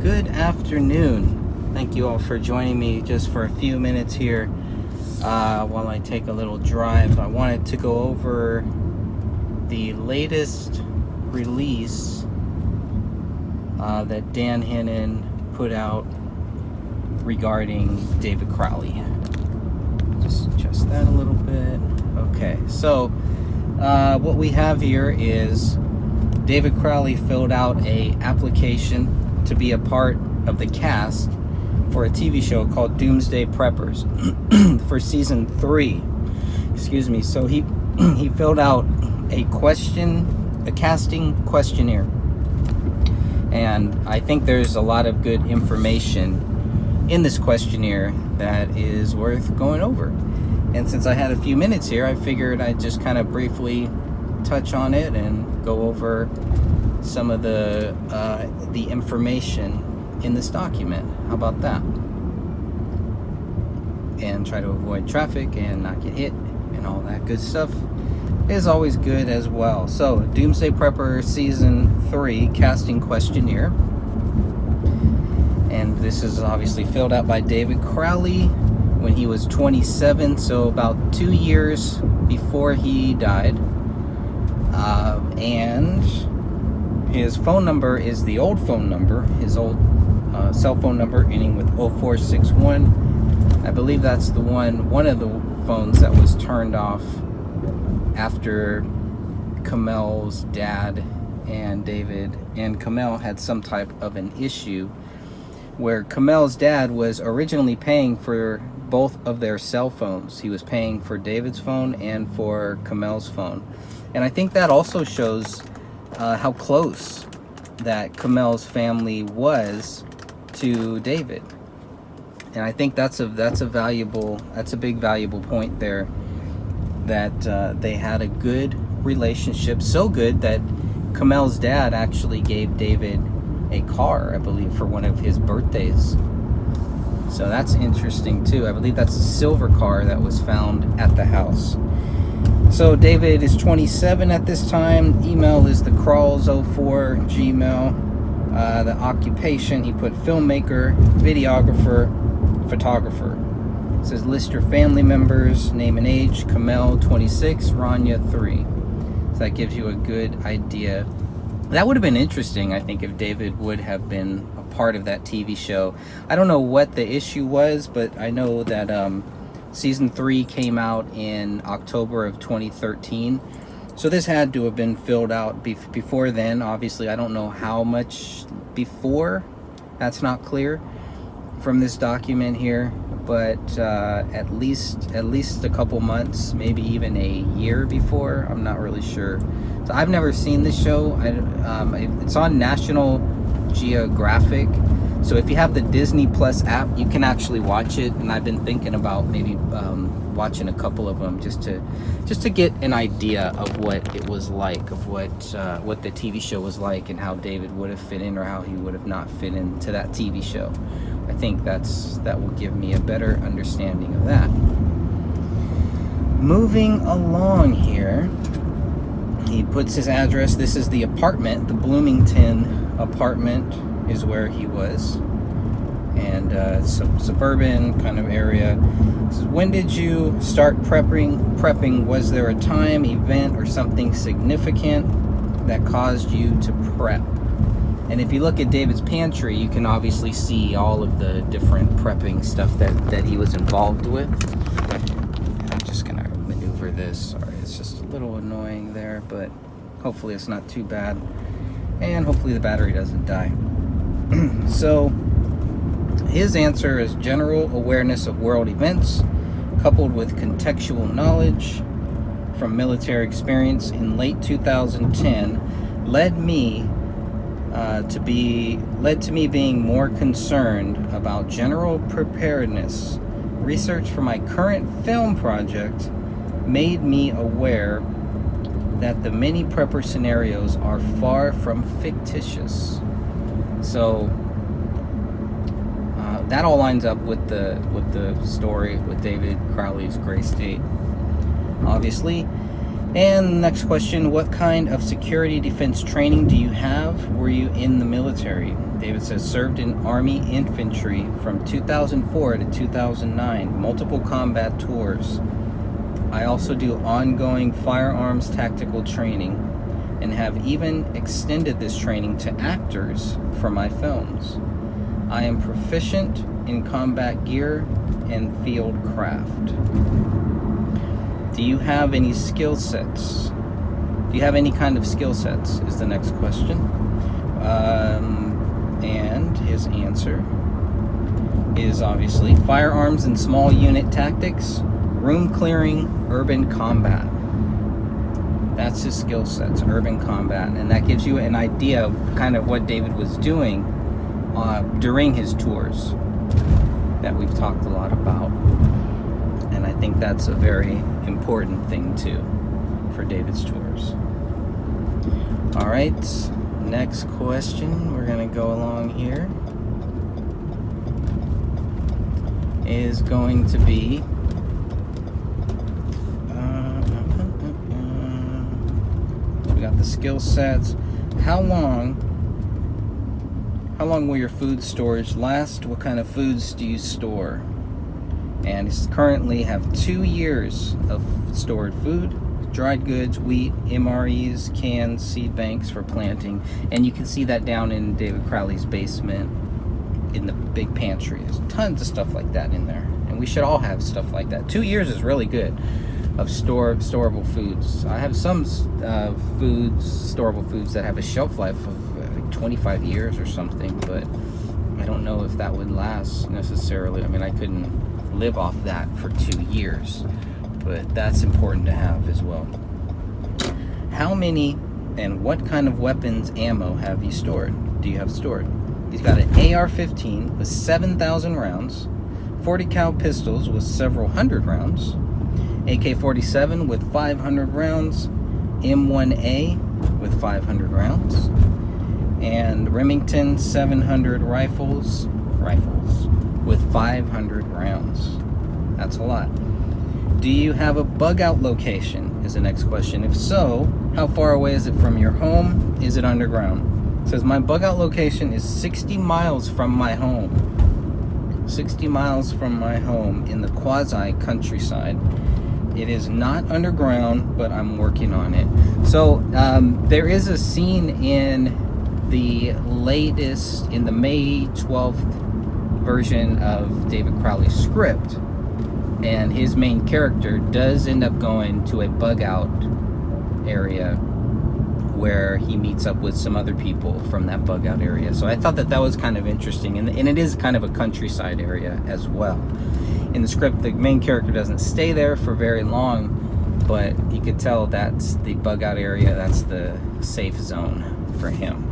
Good afternoon. Thank you all for joining me just for a few minutes here while I take a little drive. I wanted to go over the latest release that Dan Hennon put out regarding David Crowley. Just adjust that a little bit. Okay, so what we have here is David Crowley filled out a application to be a part of the cast for a TV show called Doomsday Preppers for season 3. Excuse me. So he filled out a casting questionnaire, and I think there's a lot of good information in this questionnaire that is worth going over. And since I had a few minutes here, I figured I'd just kind of briefly touch on it and go over some of the information in this document. How about that? And try to avoid traffic and not get hit and all that good stuff is always good as well. So, Doomsday Prepper Season 3 casting questionnaire. And this is obviously filled out by David Crowley when he was 27, so about 2 years before he died. And his phone number is the old phone number, his old cell phone number ending with 0461. I believe that's the one of the phones that was turned off after Kamel's dad and David and Kamel had some type of an issue where Kamel's dad was originally paying for both of their cell phones. He was paying for David's phone and for Kamel's phone. And I think that also shows how close that Kamel's family was to David. And I think that's a big valuable point there, that they had a good relationship, so good that Kamel's dad actually gave David a car, I believe, for one of his birthdays. So that's interesting too. I believe that's a silver car that was found at the house. So David is 27 at this time. Email is the Crawls04 Gmail. The occupation, he put filmmaker, videographer, photographer. It says list your family members, name and age. Kamel 26, Rania 3. So that gives you a good idea. That would have been interesting, I think, if David would have been a part of that TV show. I don't know what the issue was, but I know that season 3 came out in October of 2013. So this had to have been filled out before then. Obviously, I don't know how much before. That's not clear from this document here, but at least a couple months, maybe even a year before. I'm not really sure. So I've never seen this show. It's on National Geographic. So if you have the Disney Plus app, you can actually watch it. And I've been thinking about maybe watching a couple of them just to get an idea of what it was like, of what the TV show was like, and how David would have fit in or how he would have not fit into that TV show. I think that will give me a better understanding of that. Moving along here, he puts his address. This is the apartment, the Bloomington apartment is where he was, and some suburban kind of area. This is, when did you start prepping? Was there a time, event, or something significant that caused you to prep? And if you look at David's pantry, you can obviously see all of the different prepping stuff that he was involved with. I'm just gonna maneuver this. Sorry, it's just a little annoying there, but hopefully it's not too bad, and hopefully the battery doesn't die. So his answer is general awareness of world events coupled with contextual knowledge from military experience in late 2010 led to me being more concerned about general preparedness. Research for my current film project made me aware that the many prepper scenarios are far from fictitious. So that all lines up with the story with David Crowley's Gray State, obviously. And next question, what kind of security defense training do you have? Were you in the military? David says, served in Army infantry from 2004 to 2009, multiple combat tours. I also do ongoing firearms tactical training and have even extended this training to actors for my films. I am proficient in combat gear and field craft. Do you have any skill sets? Do you have any kind of skill sets is the next question. And his answer is obviously firearms and small unit tactics, room clearing, urban combat. That's his skill sets, urban combat. And that gives you an idea of kind of what David was doing during his tours that we've talked a lot about. And I think that's a very important thing too for David's tours. All right, next question, we're gonna go along here, is going to be we got the skill sets. How long will your food storage last? What kind of foods do you store? And he's currently have 2 years of stored food, dried goods, wheat, MREs, cans, seed banks for planting. And you can see that down in David Crowley's basement in the big pantry. There's tons of stuff like that in there. And we should all have stuff like that. 2 years is really good of storable foods. I have some storable foods that have a shelf life of like 25 years or something, but I don't know if that would last necessarily. I mean, I couldn't live off that for 2 years, but that's important to have as well. How many and what kind of weapons ammo have you stored? Do you have stored? He's got an AR-15 with 7,000 rounds, 40 cal pistols with several hundred rounds, AK-47 with 500 rounds, M1A with 500 rounds, and Remington 700 rifles with 500 rounds. That's a lot. Do you have a bug out location is the next question. If so, how far away is it from your home? Is it underground? It says my bug out location is 60 miles from my home. 60 miles from my home in the quasi countryside. It is not underground, but I'm working on it. So there is a scene in the May 12th version of David Crowley's script, and his main character does end up going to a bug out area where he meets up with some other people from that bug out area. So I thought that was kind of interesting, and it is kind of a countryside area as well. In the script, the main character doesn't stay there for very long, but you could tell that's the bug out area, that's the safe zone for him.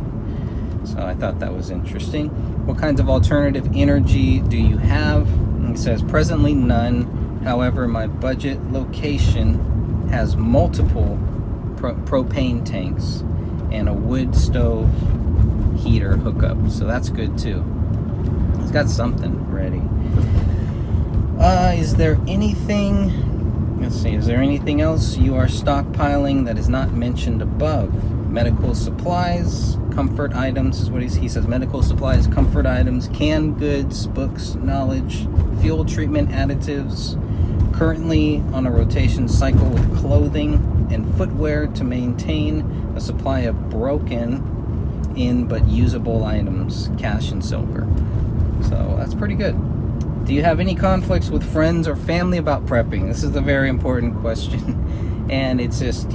So I thought that was interesting. What kinds of alternative energy do you have? It says presently none. However, my budget location has multiple propane tanks and a wood stove heater hookup. So that's good too. He's got something ready. Is there anything else you are stockpiling that is not mentioned above? Medical supplies, comfort items is what he says. Medical supplies, comfort items, canned goods, books, knowledge, fuel treatment additives. Currently on a rotation cycle with clothing and footwear to maintain a supply of broken in but usable items, cash and silver. So that's pretty good. Do you have any conflicts with friends or family about prepping? This is a very important question. And he says,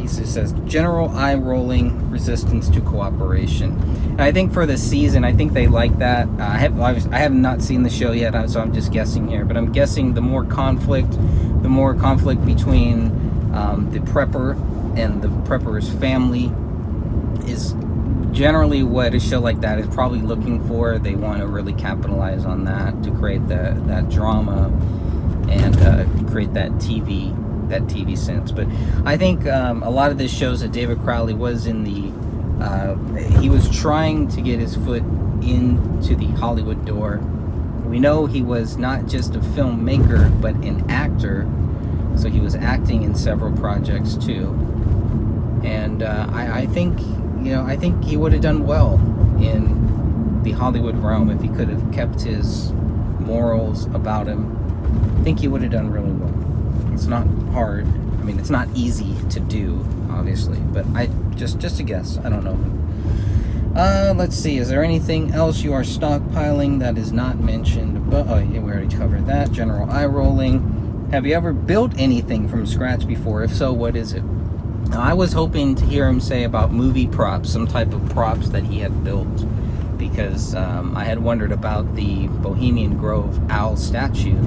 general eye rolling, resistance to cooperation. And I think for the season, I think they like that. I have not seen the show yet, so I'm just guessing here. But I'm guessing the more conflict between the prepper and the prepper's family is generally what a show like that is probably looking for. They want to really capitalize on that to create that drama and create that TV sense. But I think a lot of this shows that David Crowley was in the he was trying to get his foot into the Hollywood door. We know he was not just a filmmaker but an actor, so he was acting in several projects too. And I think, I think he would have done well in the Hollywood realm if he could have kept his morals about him. I think he would have done really well. It's not hard. I mean, it's not easy to do, obviously, but just a guess. I don't know. Let's see. Is there anything else you are stockpiling that is not mentioned? But yeah, we already covered that. General eye rolling. Have you ever built anything from scratch before? If so, what is it? Now, I was hoping to hear him say about movie props, some type of props that he had built, because I had wondered about the Bohemian Grove owl statue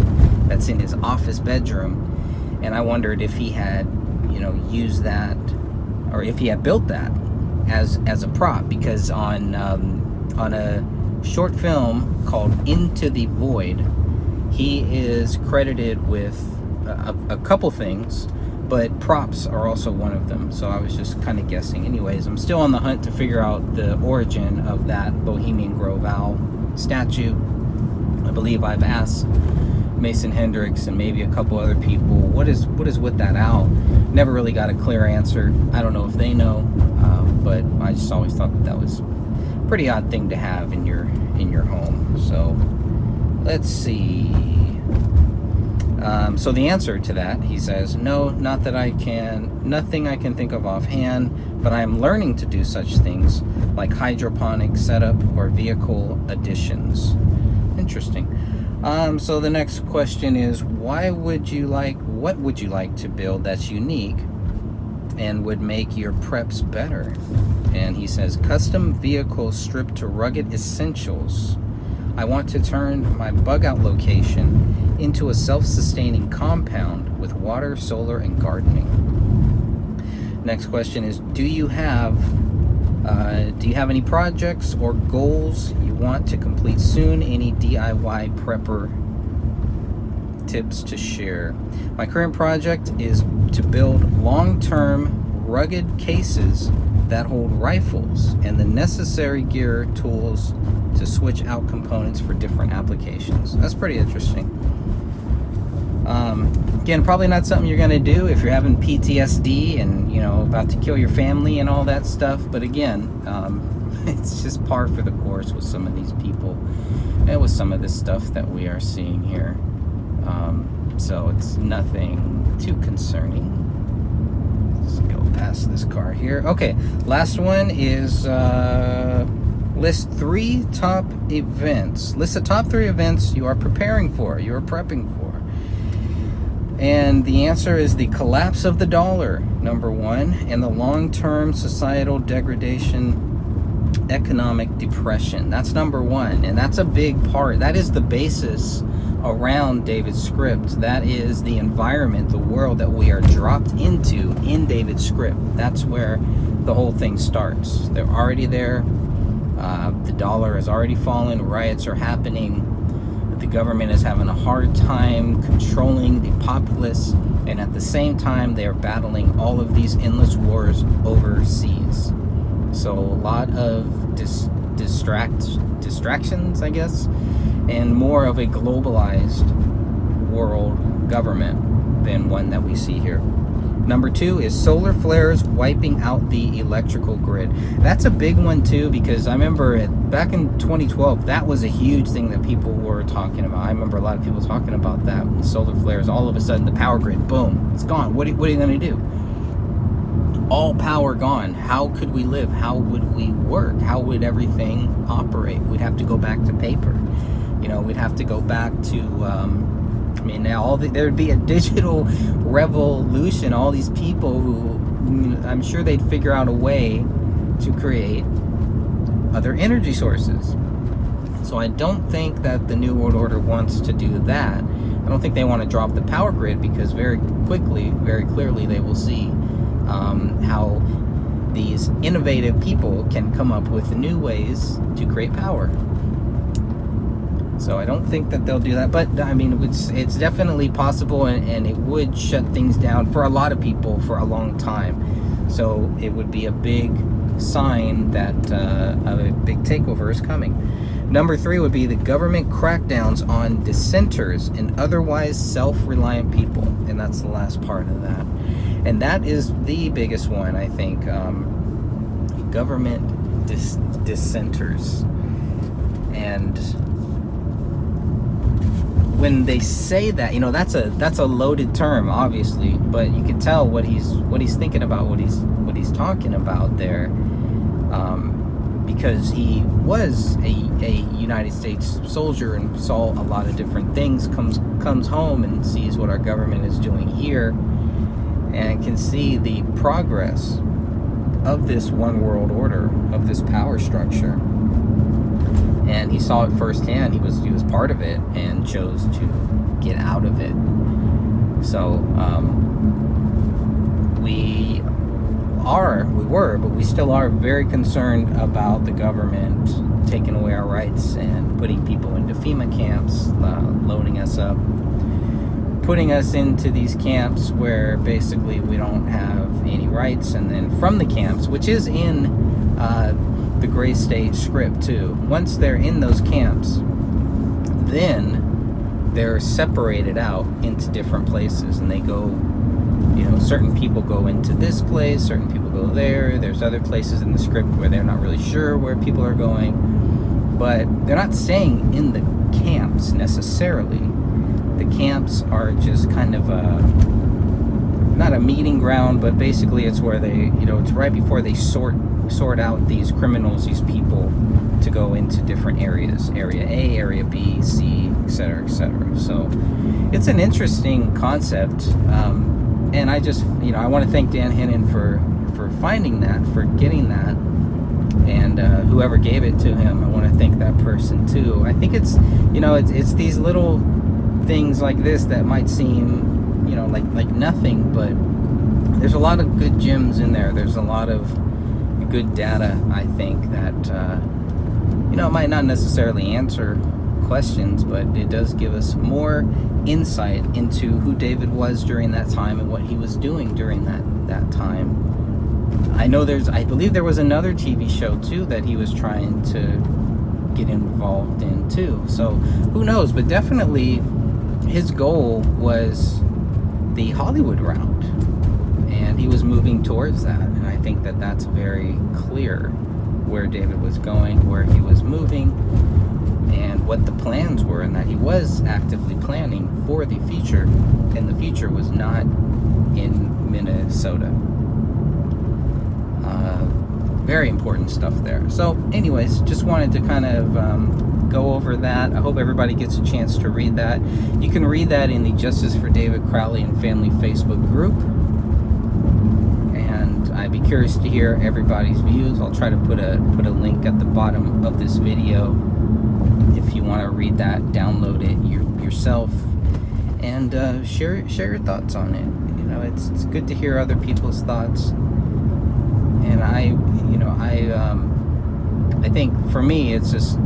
that's in his office bedroom, and I wondered if he had, used that, or if he had built that as a prop, because on a short film called Into the Void, he is credited with a couple things, but props are also one of them. So I was just kind of guessing. Anyways, I'm still on the hunt to figure out the origin of that Bohemian Grove owl statue. I believe I've asked Mason Hendricks and maybe a couple other people, what is with that owl? Never really got a clear answer. I don't know if they know, but I just always thought that was a pretty odd thing to have in your home. So let's see. So the answer to that, he says, no, nothing I can think of offhand, but I am learning to do such things like hydroponic setup or vehicle additions. Interesting. So the next question is, what would you like to build that's unique and would make your preps better? And he says, custom vehicles stripped to rugged essentials. I want to turn my bug out location into a self-sustaining compound with water, solar, and gardening. Next question is, do you have any projects or goals you want to complete soon? Any DIY prepper tips to share? My current project is to build long-term rugged cases that hold rifles and the necessary gear tools to switch out components for different applications. That's pretty interesting. Again, probably not something you're going to do if you're having PTSD and, about to kill your family and all that stuff. But again, it's just par for the course with some of these people and with some of this stuff that we are seeing here. So it's nothing too concerning. Let's go past this car here. Okay, last one is list the top 3 events you are preparing for, you are prepping for. And the answer is the collapse of the dollar, number 1, and the long-term societal degradation, economic depression. That's number 1, and that's a big part. That is the basis around David's script. That is the environment, the world that we are dropped into in David's script. That's where the whole thing starts. They're already there. The dollar has already fallen. Riots are happening. The government is having a hard time controlling the populace, and at the same time they are battling all of these endless wars overseas. So a lot of distractions, I guess, and more of a globalized world government than one that we see here. Number 2 is solar flares wiping out the electrical grid. That's a big one too, because I remember back in 2012, that was a huge thing that people were talking about. I remember a lot of people talking about that. Solar flares, all of a sudden the power grid, boom, it's gone. What are you going to do? All power gone. How could we live? How would we work? How would everything operate? We'd have to go back to paper. We'd have to go back to now there would be a digital revolution. All these people who, I'm sure they'd figure out a way to create other energy sources. So I don't think that the New World Order wants to do that. I don't think they want to drop the power grid, because very quickly, very clearly, they will see how these innovative people can come up with new ways to create power. So I don't think that they'll do that, but I mean, it's definitely possible, and it would shut things down for a lot of people for a long time. So it would be a big sign that a big takeover is coming. Number 3 would be the government crackdowns on dissenters and otherwise self-reliant people, and that's the last part of that. And that is the biggest one, I think. Government dissenters. And when they say that, that's a loaded term, obviously, but you can tell what he's thinking about, what he's talking about there, because he was a United States soldier and saw a lot of different things. Comes home and sees what our government is doing here, and can see the progress of this one world order, of this power structure. And he saw it firsthand. He was part of it and chose to get out of it. So we were, but we still are very concerned about the government taking away our rights and putting people into FEMA camps, loading us up, putting us into these camps where basically we don't have any rights. And then from the camps, which is in the Gray State script too, once they're in those camps, then they're separated out into different places, and they go, certain people go into this place, certain people go there. There's other places in the script where they're not really sure where people are going, but they're not staying in the camps necessarily. The camps are just kind of not a meeting ground, but basically it's where they, it's right before they sort out these criminals, these people, to go into different areas, area A, area B, C, etc., etc. So it's an interesting concept, and I just, I want to thank Dan Hennon for finding that, for getting that, and whoever gave it to him, I want to thank that person too. I think it's, it's these little things like this that might seem, like nothing, but there's a lot of good gems in there. There's a lot of good data, I think, that it might not necessarily answer questions, but it does give us more insight into who David was during that time and what he was doing during that time. I believe there was another TV show too that he was trying to get involved in too. So who knows? But definitely his goal was the Hollywood route, and he was moving towards that. And I think that that's very clear where David was going, where he was moving, and what the plans were, and that he was actively planning for the future, and the future was not in Minnesota. Very important stuff there. So anyways, just wanted to kind of go over that. I hope everybody gets a chance to read that. You can read that in the Justice for David Crowley and Family Facebook group, and I'd be curious to hear everybody's views. I'll try to put a link at the bottom of this video if you want to read that, download it yourself, and share your thoughts on it. It's good to hear other people's thoughts, and I think for me it's just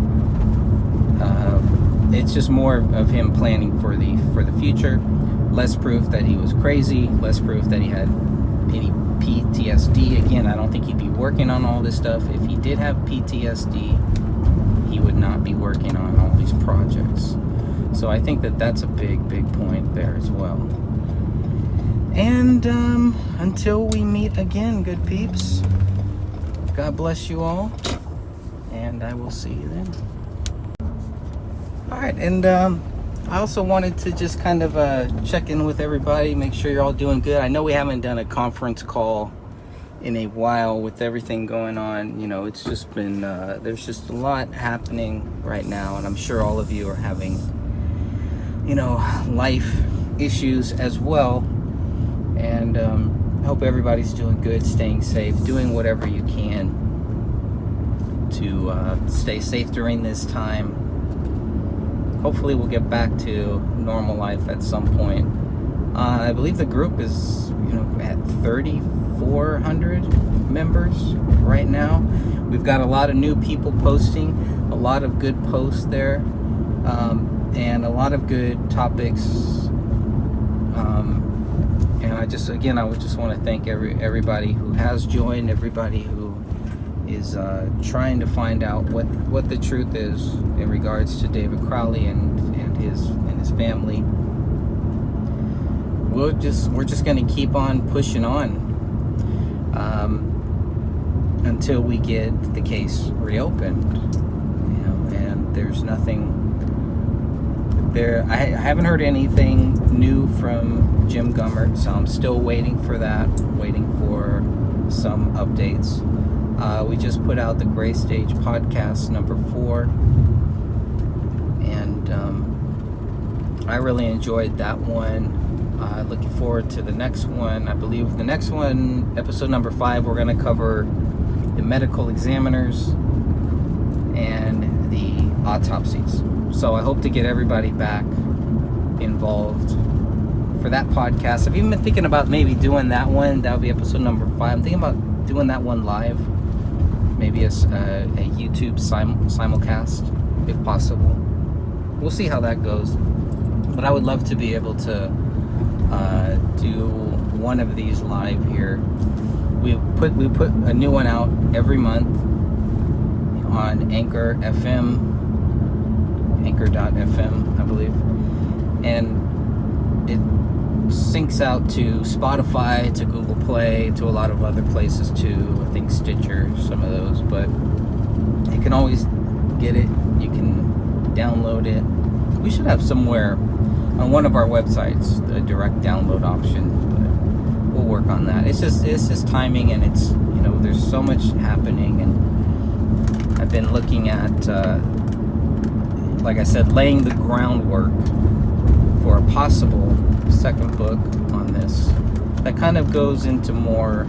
more of him planning for the future. Less proof that he was crazy, less proof that he had any PTSD. Again, I don't think he'd be working on all this stuff. If he did have PTSD, he would not be working on all these projects. So I think that that's a big point there as well. And until we meet again, good peeps, God bless you all, and I will see you then. All right, and I also wanted to just kind of check in with everybody, make sure you're all doing good. I know we haven't done a conference call in a while with everything going on. It's just been, there's just a lot happening right now, and I'm sure all of you are having, life issues as well. And I hope everybody's doing good, staying safe, doing whatever you can to stay safe during this time. Hopefully we'll get back to normal life at some point. I believe the group is, at 3,400 members right now. We've got a lot of new people posting, a lot of good posts there, and a lot of good topics. And I would just want to thank everybody who has joined, everybody who is trying to find out what the truth is in regards to David Crowley and his family. we're just going to keep on pushing on until we get the case reopened. And there's nothing there. I haven't heard anything new from Jim Gummert, so I'm still waiting for that, waiting for some updates. We just put out the Gray Stage podcast number 4, and I really enjoyed that one. Looking forward to the next one. I believe the next one, episode number 5, we're going to cover the medical examiners and the autopsies. So I hope to get everybody back involved for that podcast. I've even been thinking about maybe doing that one. That would be episode number 5. I'm thinking about doing that one live. Maybe a YouTube simulcast, if possible. We'll see how that goes. But I would love to be able to do one of these live here. We put a new one out every month on Anchor.fm, I believe, and it syncs out to Spotify, to Google Play, to a lot of other places too. I think Stitcher, some of those, but you can always get it. You can download it. We should have somewhere on one of our websites a direct download option, but we'll work on that. It's just timing, and it's, there's so much happening, and I've been looking at, like I said, laying the groundwork for a possible second book on this that kind of goes into more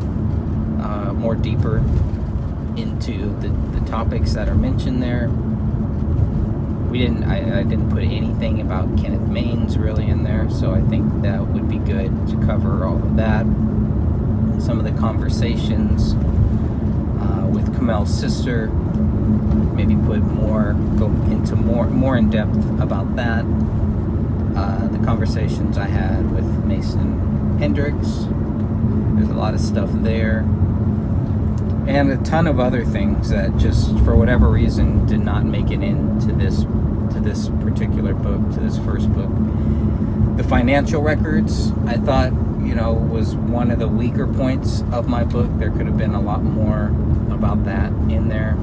deeper into the topics that are mentioned there. I didn't put anything about Kenneth Maines really in there, so I think that would be good to cover all of that. Some of the conversations with Kamel's sister, maybe go into more in depth about that. The conversations I had with Mason Hendricks, there's a lot of stuff there, and a ton of other things that just for whatever reason did not make it into this particular book, to this first book. The financial records, I thought, was one of the weaker points of my book. There could have been a lot more about that in there.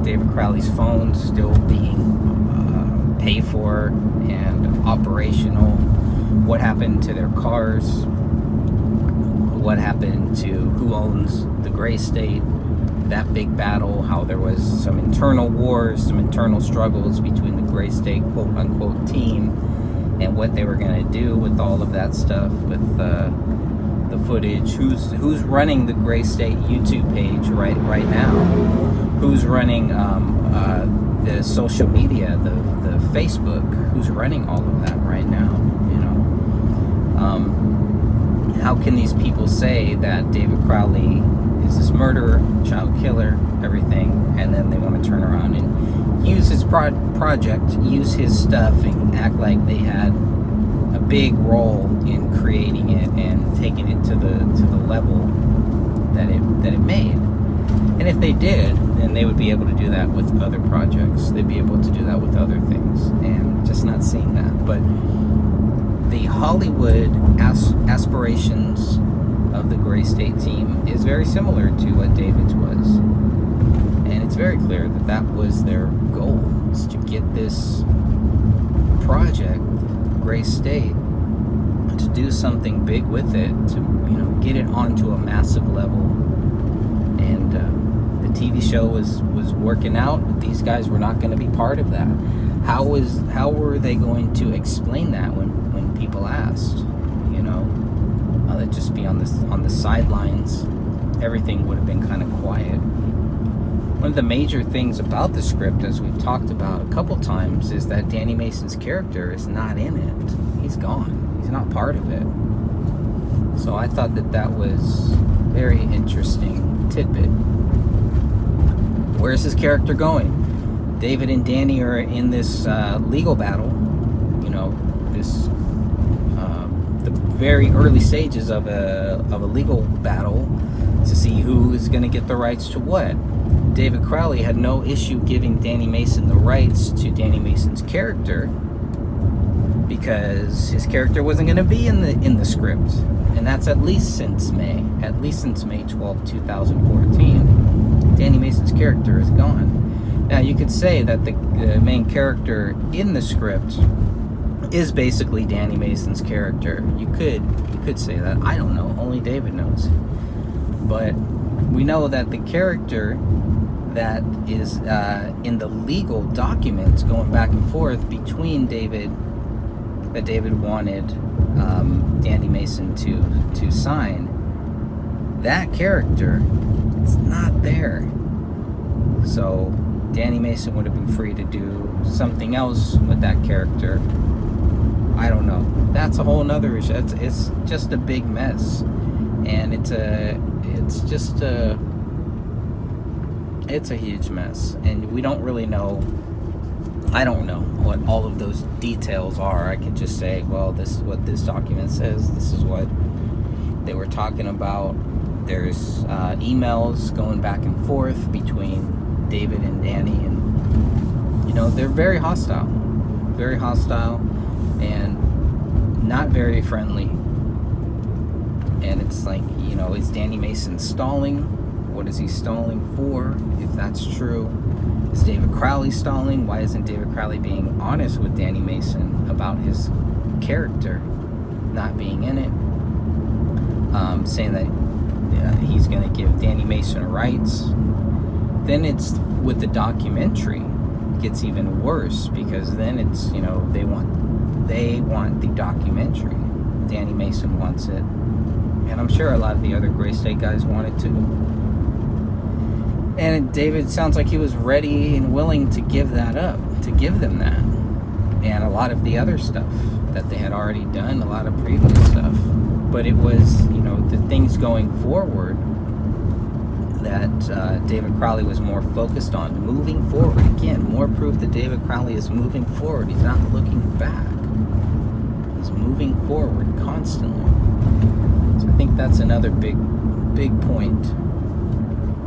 David Crowley's phones still being paid for and operational. What happened to their cars? What happened to who owns the Gray State? That big battle, how there was some internal wars, some internal struggles between the Gray State quote-unquote team and what they were going to do with all of that stuff, with the footage. Who's running the Gray State YouTube page right now? Who's running the social media, the Facebook? Who's running all of that right now? How can these people say that David Crowley is this murderer, child killer, everything, and then they want to turn around and use his project, use his stuff, and act like they had a big role in creating it and taking it to the level that it made? And if they did, then they would be able to do that with other projects. They'd be able to do that with other things, and just not seeing that. But the Hollywood aspirations of the Gray State team is very similar to what David's was, and it's very clear that that was their goal, is to get this project, Gray State, to do something big with it, to get it onto a massive level. And the TV show was working out. These guys were not going to be part of that. How were they going to explain that when people asked? They'd just be on the sidelines. Everything would have been kind of quiet. One of the major things about the script, as we've talked about a couple times, is that Danny Mason's character is not in it. He's gone. He's not part of it. So I thought that was very interesting tidbit. Where's his character going? David and Danny are in this legal battle. This the very early stages of a legal battle to see who is going to get the rights to what. David Crowley had no issue giving Danny Mason the rights to Danny Mason's character, because his character wasn't going to be in the script, and that's at least since May 12, 2014. Danny Mason's character is gone. Now you could say that the main character in the script is basically Danny Mason's character. You could say that. I don't know. Only David knows. But we know that the character that is in the legal documents going back and forth between David wanted Danny Mason to sign, that character is not there. So Danny Mason would have been free to do something else with that character. I don't know. That's a whole nother issue. It's just a big mess, and it's a huge mess, and we don't really know. I don't know what all of those details are. I can just say, well, this is what this document says. This is what they were talking about. There's emails going back and forth between David and Danny, and they're very hostile, and not very friendly. And it's like, is Danny Mason stalling? What is he stalling for? If that's true, is David Crowley stalling? Why isn't David Crowley being honest with Danny Mason about his character not being in it? Saying that he's going to give Danny Mason rights. Then it's with the documentary, it gets even worse, because then it's they want the documentary. Danny Mason wants it, and I'm sure a lot of the other Gray State guys want it too. And David sounds like he was ready and willing to give that up, to give them that, and a lot of the other stuff that they had already done, a lot of previous stuff. But it was the things going forward that David Crowley was more focused on, moving forward. Again, more proof that David Crowley is moving forward. He's not looking back. He's moving forward constantly. So I think that's another big point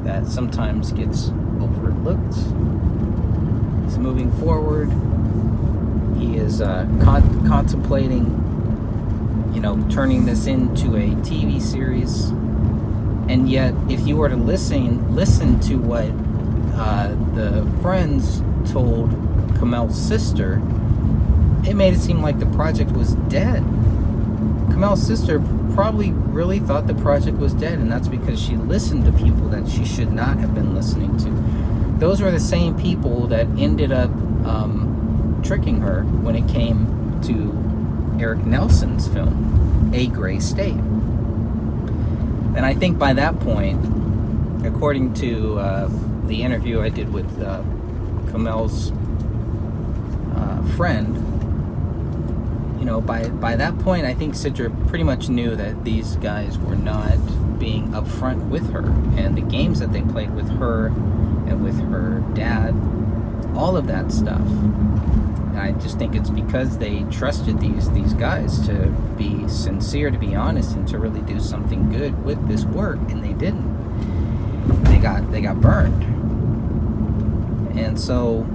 that sometimes gets overlooked. He's moving forward. He is contemplating, turning this into a TV series. And yet, if you were to listen to what the friends told Kamel's sister, it made it seem like the project was dead. Kamel's sister probably really thought the project was dead, and that's because she listened to people that she should not have been listening to. Those were the same people that ended up tricking her when it came to Eric Nelson's film, A Gray State. And I think by that point, according to the interview I did with Kamel's friend, by that point, I think Sidra pretty much knew that these guys were not being upfront with her, and the games that they played with her and with her dad, all of that stuff. And I just think it's because they trusted these guys to be sincere, to be honest, and to really do something good with this work, and they didn't. They got burned. And so,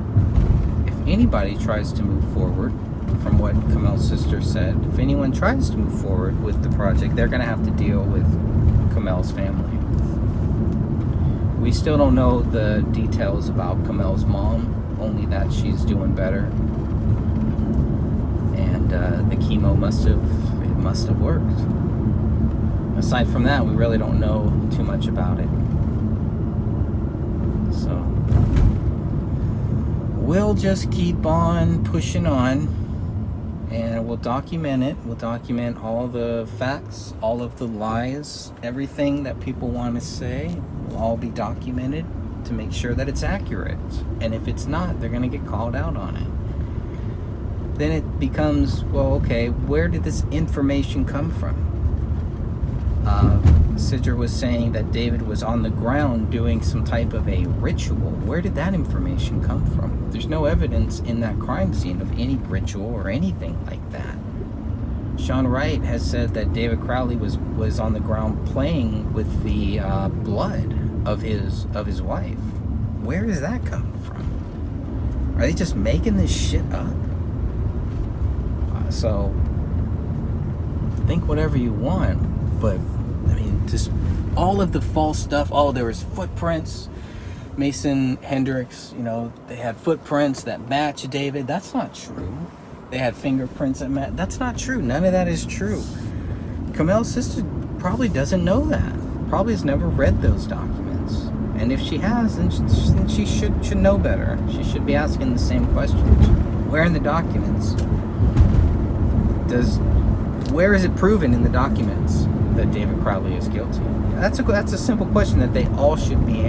if anybody tries to move forward, from what Kamel's sister said, if anyone tries to move forward with the project, they're going to have to deal with Kamel's family. We still don't know the details about Kamel's mom, only that she's doing better. And the chemo must have worked. Aside from that, we really don't know too much about it. So we'll just keep on pushing on, and we'll document it. We'll document all the facts, all of the lies, everything that people want to say will all be documented to make sure that it's accurate. And if it's not, they're going to get called out on it. Then it becomes, well, okay, where did this information come from? Sidra was saying that David was on the ground doing some type of a ritual. Where did that information come from? There's no evidence in that crime scene of any ritual or anything like that. Sean Wright has said that David Crowley was on the ground playing with the blood of his wife. Where is that coming from? Are they just making this shit up? So think whatever you want, but I mean, just all of the false stuff. Oh, there was footprints. Mason Hendricks, they had footprints that match David. That's not true. They had fingerprints that match. That's not true. None of that is true. Kamel's sister probably doesn't know that. Probably has never read those documents. And if she has, then she should know better. She should be asking the same questions. Where in the documents where is it proven in the documents that David Crowley is guilty? That's a simple question that they all should be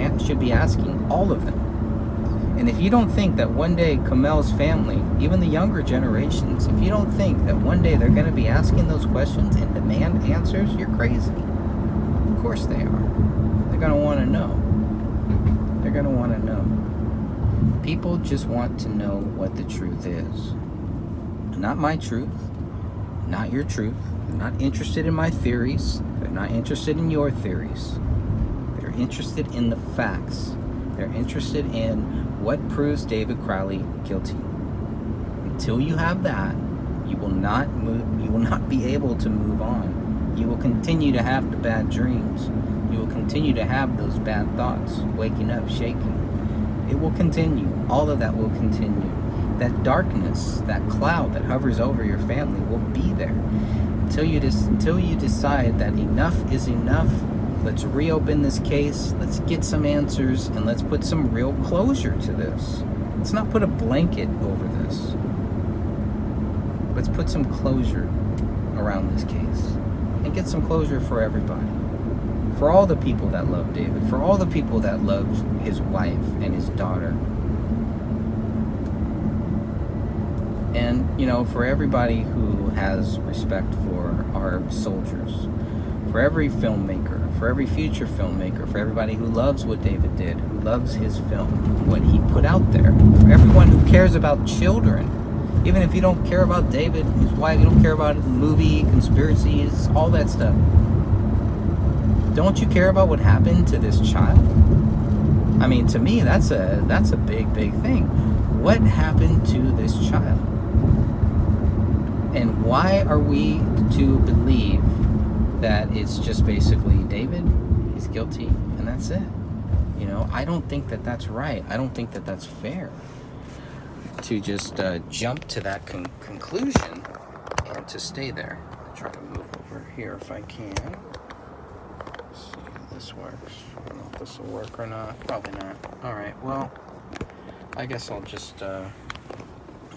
asking, all of them. And if you don't think that one day Kamel's family, even the younger generations, if you don't think that one day they're going to be asking those questions and demand answers, you're crazy. Of course they are. They're going to want to know. They're going to want to know. People just want to know what the truth is. Not my truth. Not your truth. They're not interested in my theories. They're not interested in your theories. They're interested in the facts. They're interested in what proves David Crowley guilty. Until you have that, you will not move. You will not be able to move on. You will continue to have the bad dreams. You will continue to have those bad thoughts, waking up, shaking. It will continue. All of that will continue. That darkness, that cloud that hovers over your family will be there until you decide that enough is enough. Let's reopen this case. Let's get some answers, and let's put some real closure to this. Let's not put a blanket over this. Let's put some closure around this case and get some closure for everybody. For all the people that love David, for all the people that loved his wife and his daughter. And, for everybody who has respect for our soldiers, for every filmmaker, for every future filmmaker, for everybody who loves what David did, who loves his film, what he put out there, for everyone who cares about children, even if you don't care about David, his wife, you don't care about the movie, conspiracies, all that stuff. Don't you care about what happened to this child? I mean, to me, that's a big, big thing. What happened to this child? And why are we to believe that it's just basically David, he's guilty, and that's it? I don't think that that's right. I don't think that that's fair to just jump to that conclusion and to stay there. I'll try to move over here if I can. Let's see if this works. I don't know if this will work or not. Probably not. Alright, well, I guess I'll just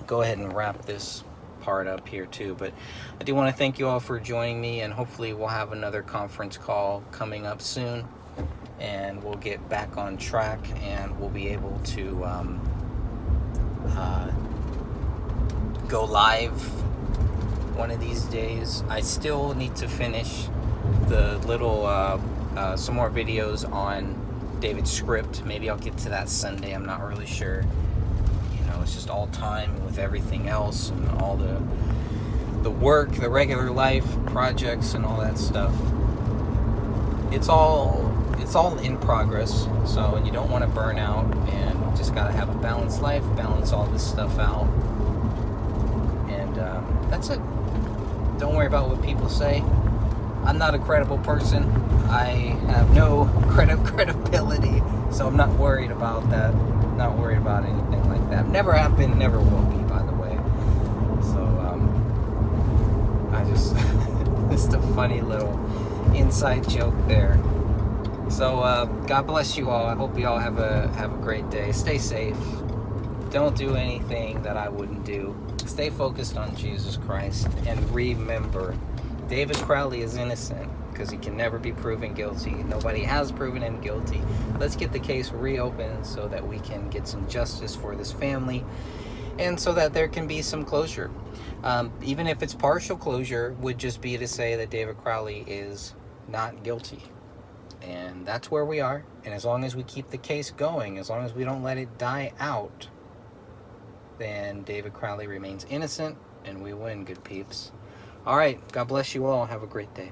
go ahead and wrap this part up here too, but I do want to thank you all for joining me, and hopefully we'll have another conference call coming up soon, and we'll get back on track, and we'll be able to go live one of these days. I still need to finish the little some more videos on David's script. Maybe I'll get to that Sunday. I'm not really sure. It's just all time with everything else and all the work, the regular life projects and all that stuff. It's all in progress. So you don't want to burn out, and you just gotta have a balanced life, balance all this stuff out, and that's it. Don't worry about what people say. I'm not a credible person. I have no credibility, so I'm not worried about that. Not worried about anything like that. Never have been, never will be, by the way. So, I just, just a funny little inside joke there. So, God bless you all. I hope you all have a great day. Stay safe. Don't do anything that I wouldn't do. Stay focused on Jesus Christ. And remember, David Crowley is innocent because he can never be proven guilty. Nobody has proven him guilty. Let's get the case reopened so that we can get some justice for this family, and so that there can be some closure. Even if it's partial closure, would just be to say that David Crowley is not guilty. And that's where we are. And as long as we keep the case going, as long as we don't let it die out, then David Crowley remains innocent, and we win, good peeps. All right, God bless you all. Have a great day.